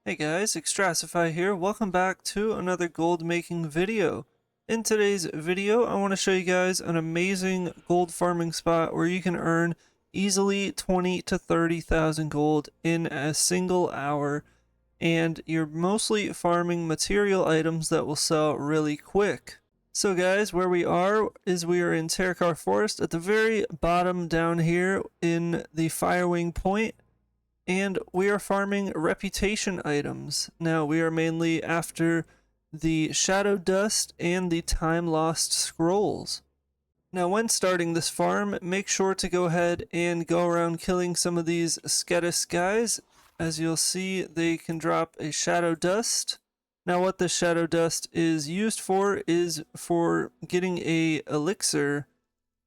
Hey guys, Extrasify here. Welcome back to another gold making video. In today's video, I want to show you guys an amazing gold farming spot where you can earn easily 20 to 30,000 gold in a single hour, and you're mostly farming material items that will sell really quick. So guys, where we are is we are in Terracar Forest at the very bottom down here in the Firewing Point. And we are farming reputation items. Now, we are mainly after the Shadow Dust and the Time Lost Scrolls. Now, when starting this farm, make sure to go ahead and go around killing some of these Skedis guys. As you'll see, they can drop a Shadow Dust. Now, what the Shadow Dust is used for is for getting a elixir.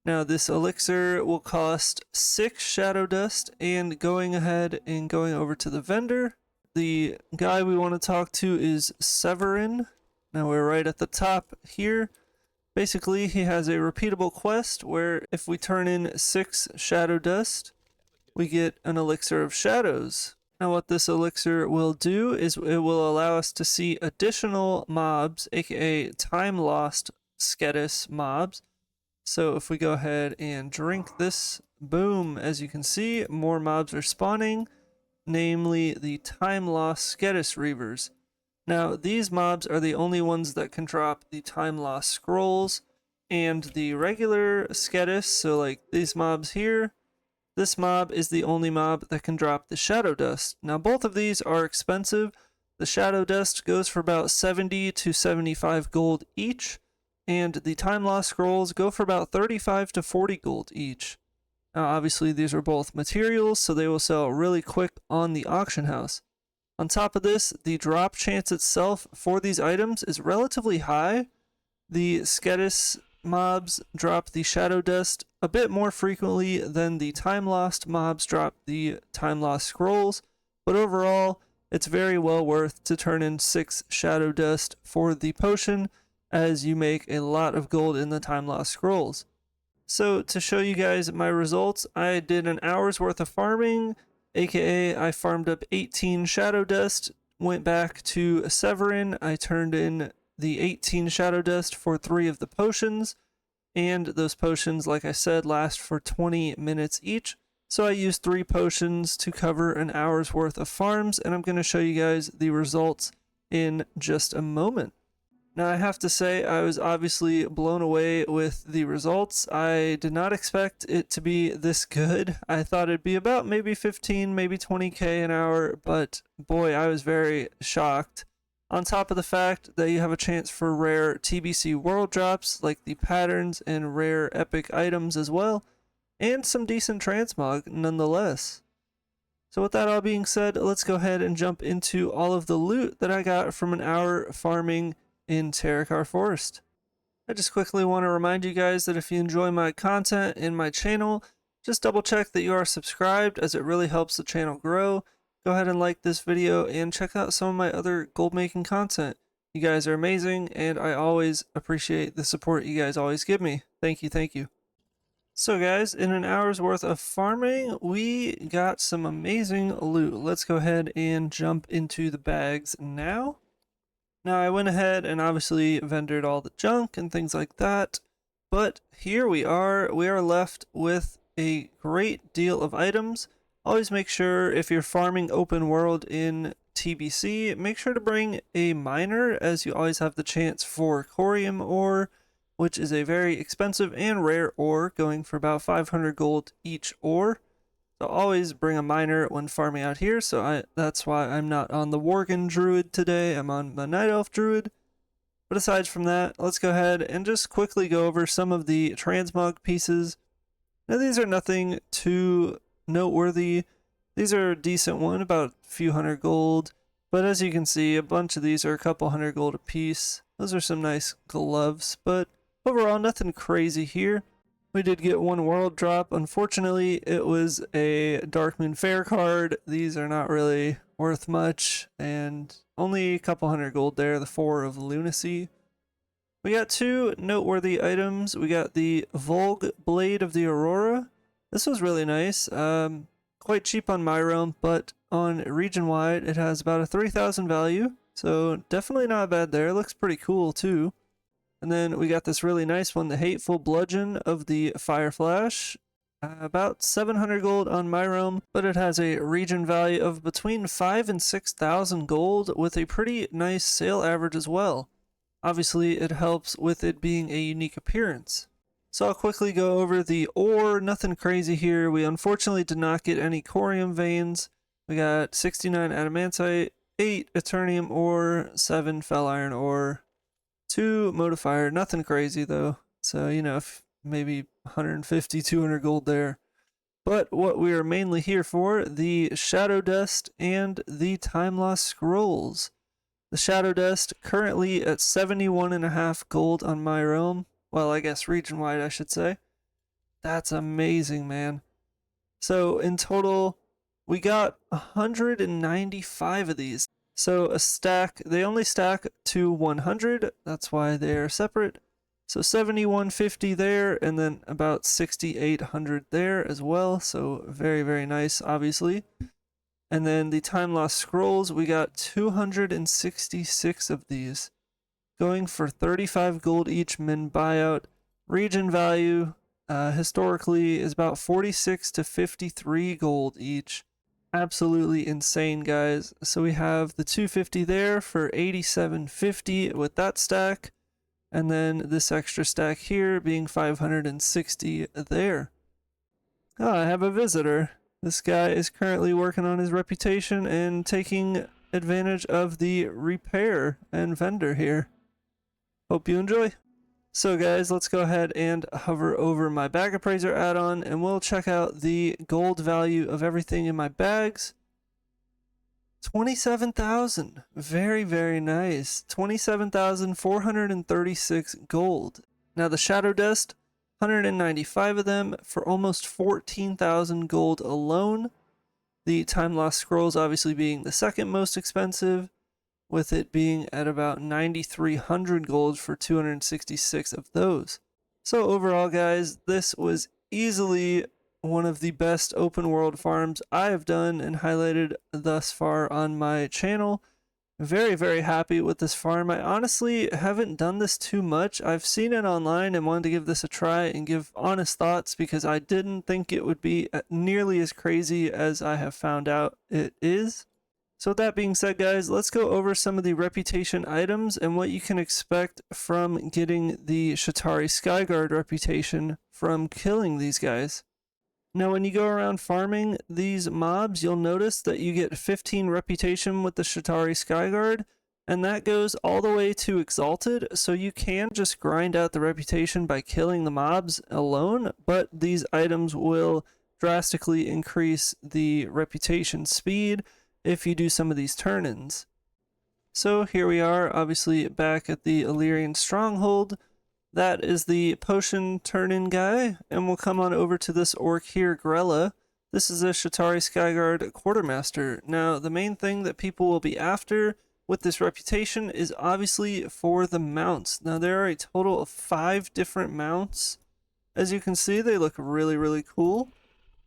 Now this elixir will cost 6 shadow dust, and going ahead and going over to the vendor, the guy we want to talk to is Severin. Now we're right at the top here. Basically he has a repeatable quest where if we turn in 6 shadow dust, we get an Elixir of Shadows. Now what this elixir will do is it will allow us to see additional mobs, aka time lost Skedis mobs. So if we go ahead and drink this, boom, as you can see, more mobs are spawning, namely the time lost Skedis Reavers. Now these mobs are the only ones that can drop the time lost scrolls, and the regular Skedis, so like these mobs here, this mob is the only mob that can drop the Shadow Dust. Now both of these are expensive. The Shadow Dust goes for about 70 to 75 gold each, and the Time Lost Scrolls go for about 35 to 40 gold each. Now obviously these are both materials, so they will sell really quick on the auction house. On top of this, the drop chance itself for these items is relatively high. The Skedis mobs drop the Shadow Dust a bit more frequently than the Time Lost mobs drop the Time Lost Scrolls, but overall it's very well worth to turn in 6 Shadow Dust for the potion, as you make a lot of gold in the Time Lost Scrolls. So to show you guys my results, I did an hour's worth of farming, aka I farmed up 18 Shadow Dust, went back to Severin, I turned in the 18 Shadow Dust for 3 of the potions, and those potions, like I said, last for 20 minutes each. So I used 3 potions to cover an hour's worth of farms, and I'm going to show you guys the results in just a moment. Now I have to say I was obviously blown away with the results. I did not expect it to be this good. I thought it'd be about maybe 15, maybe 20k an hour, but boy, I was very shocked. On top of the fact that you have a chance for rare TBC world drops like the patterns and rare epic items as well, and some decent transmog nonetheless. So with that all being said, let's go ahead and jump into all of the loot that I got from an hour farming in Terracar Forest. I just quickly want to remind you guys that if you enjoy my content in my channel, just double check that you are subscribed, as it really helps the channel grow. Go ahead and like this video and check out some of my other gold making content. You guys are amazing, and I always appreciate the support you guys always give me. Thank you, thank you. So guys, in an hour's worth of farming, we got some amazing loot. Let's go ahead and jump into the bags now. Now I went ahead and obviously vendored all the junk and things like that, but here we are left with a great deal of items. Always make sure, if you're farming open world in TBC, make sure to bring a miner, as you always have the chance for corium ore, which is a very expensive and rare ore, going for about 500 gold each ore. So always bring a miner when farming out here, so that's why I'm not on the Worgen Druid today, I'm on the Night Elf Druid. But aside from that, let's go ahead and just quickly go over some of the transmog pieces. Now these are nothing too noteworthy. These are a decent one, about a few hundred gold, but as you can see, a bunch of these are a couple hundred gold a piece. Those are some nice gloves, but overall nothing crazy here. We did get one world drop. Unfortunately, it was a Darkmoon Fair card. These are not really worth much, and only a couple hundred gold there, the 4 of Lunacy. We got 2 noteworthy items. We got the Volg Blade of the Aurora. This was really nice. Quite cheap on my realm, but on region wide, it has about a 3,000 value. So definitely not bad there. It looks pretty cool too. And then we got this really nice one, the Hateful Bludgeon of the Fire Flash. About 700 gold on my realm, but it has a region value of between 5 and 6,000 gold with a pretty nice sale average as well. Obviously, it helps with it being a unique appearance. So I'll quickly go over the ore. Nothing crazy here. We unfortunately did not get any corium veins. We got 69 adamantite, 8 eternium ore, 7 fel iron ore, 2 modifier. Nothing crazy though. So, you know, maybe 150, 200 gold there. But what we are mainly here for, the Shadow Dust and the Time Lost Scrolls. The Shadow Dust currently at 71.5 gold on my realm. Well, I guess region-wide, I should say. That's amazing, man. So in total, we got 195 of these. So a stack, they only stack to 100. That's why they're separate. So 7150 there, and then about 6800 there as well. So very, very nice, obviously. And then the Time Lost Scrolls, we got 266 of these, going for 35 gold each min buyout. Region value historically is about 46 to 53 gold each. Absolutely insane, guys. So we have the 250 there for 8750 with that stack, and then this extra stack here being 560 there. Oh, I have a visitor. This guy is currently working on his reputation and taking advantage of the repair and vendor here. Hope you enjoy. So guys, let's go ahead and hover over my bag appraiser add-on and we'll check out the gold value of everything in my bags. 27,000. Very, very nice. 27,436 gold. Now the Shadow Dust, 195 of them for almost 14,000 gold alone. The Time Lost Scrolls obviously being the second most expensive, with it being at about 9,300 gold for 266 of those. So overall, guys, this was easily one of the best open world farms I have done and highlighted thus far on my channel. Very, very happy with this farm. I honestly haven't done this too much. I've seen it online and wanted to give this a try and give honest thoughts because I didn't think it would be nearly as crazy as I have found out it is. So with that being said, guys, let's go over some of the reputation items and what you can expect from getting the Shatari Skyguard reputation from killing these guys. Now, when you go around farming these mobs, you'll notice that you get 15 reputation with the Shatari Skyguard, and that goes all the way to Exalted, so you can just grind out the reputation by killing the mobs alone, but these items will drastically increase the reputation speed if you do some of these turn-ins. So here we are, obviously back at the Illyrian Stronghold. That is the potion turn-in guy, and we'll come on over to this orc here, Grella. This is a Shatari Skyguard Quartermaster. Now, the main thing that people will be after with this reputation is obviously for the mounts. Now, there are a total of 5 different mounts. As you can see, they look really, really cool.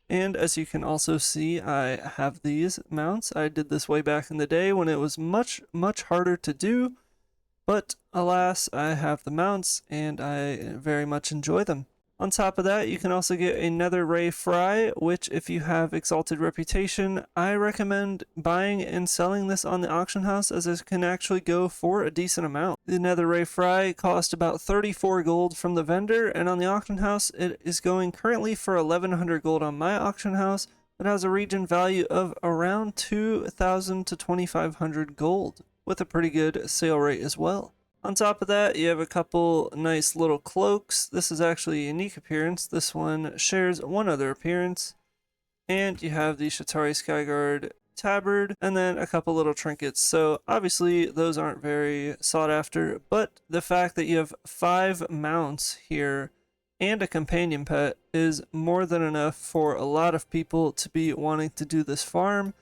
And as you can also see, I have these mounts. I did this way back in the day when it was much, much harder to do. But alas, I have the mounts and I very much enjoy them. On top of that, you can also get a Nether Ray Fry, which if you have Exalted Reputation, I recommend buying and selling this on the auction house as it can actually go for a decent amount. The Nether Ray Fry cost about 34 gold from the vendor, and on the auction house it is going currently for 1,100 gold on my auction house. It has a region value of around 2,000 to 2,500 gold, with a pretty good sale rate as well. On top of that, you have a couple nice little cloaks. This is actually a unique appearance. This one shares one other appearance. And you have the Shatari Skyguard tabard, and then a couple little trinkets. So obviously those aren't very sought after, but the fact that you have 5 mounts here and a companion pet is more than enough for a lot of people to be wanting to do this farm.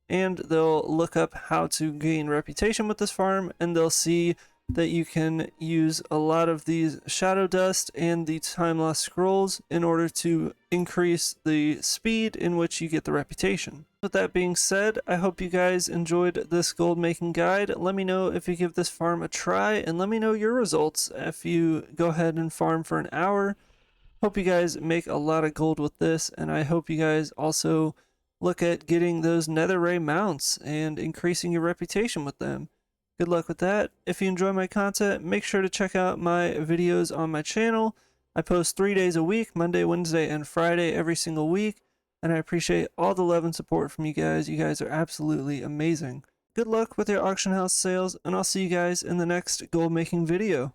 And they'll look up how to gain reputation with this farm, and they'll see that you can use a lot of these shadow dust and the time loss scrolls in order to increase the speed in which you get the reputation. With that being said, I hope you guys enjoyed this gold making guide. Let me know if you give this farm a try, and let me know your results if you go ahead and farm for an hour. Hope you guys make a lot of gold with this, and I hope you guys also look at getting those nether ray mounts and increasing your reputation with them. Good luck with that. If you enjoy my content, make sure to check out my videos on my channel. I post 3 days a week, Monday, Wednesday, and Friday every single week, and I appreciate all the love and support from you guys. You guys are absolutely amazing. Good luck with your auction house sales, and I'll see you guys in the next gold making video.